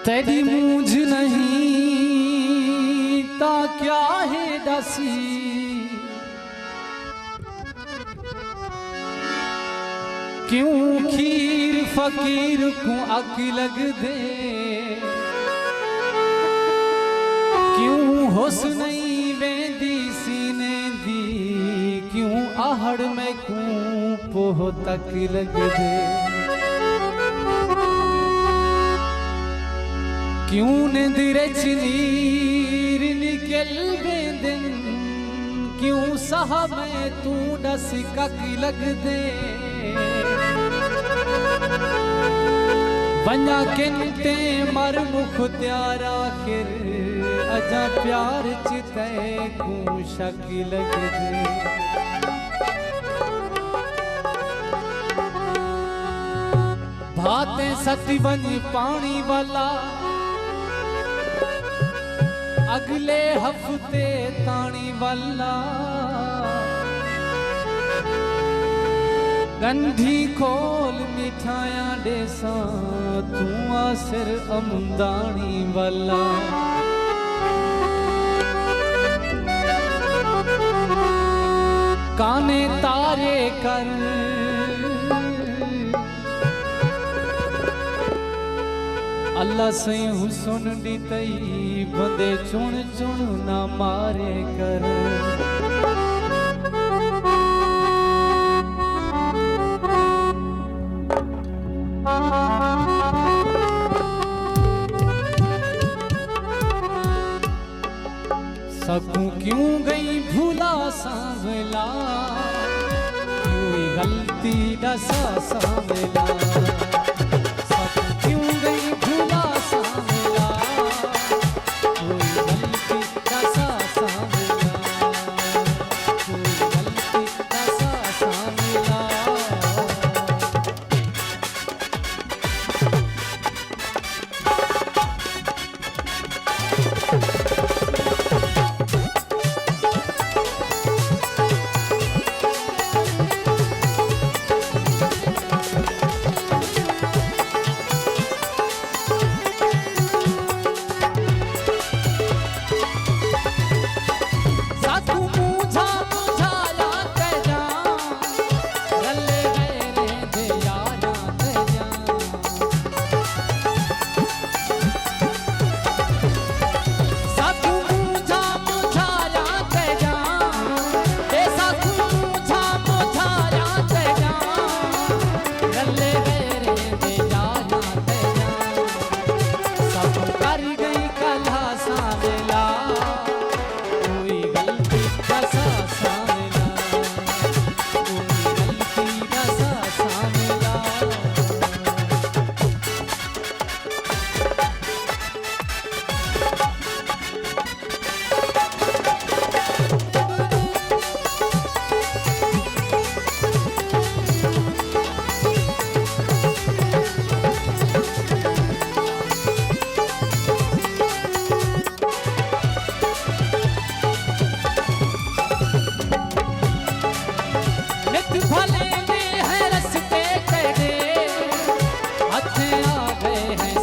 तेरी मूझ नहीं ता क्या है दसी, क्यों खीर फकीर को अक लग दे, क्यों हुस्न नहीं वेंदी सीने दी, क्यों आहड़ में कूं पोह तक लग दे, क्यों निंदरे नीर निकल वेंदन, क्यों सह में तू डस कक लग दे, वञा किनते मर मुख त्यारा खिर, अजा प्यार चिते को शक लग दे, भाते सती वञ पानी वाला, अगले हफ्ते ताणी वाला, गंढी खोल मिठाया डेसा, तू आसिर अमदानी वाला, काने तारे कर अल्लाह से हुसन दीतई, बंदे चुन चुन ना मारे कर, सकूं क्यों गई भूला सांवला, कोई गलती दसा सांवला, सकूं क्यों गई भूला सांवला, कोई गलती दसा सांवला, कोई गलती दसा सांवला। भले में है रस्ते कड़े, हथ आ गए हैं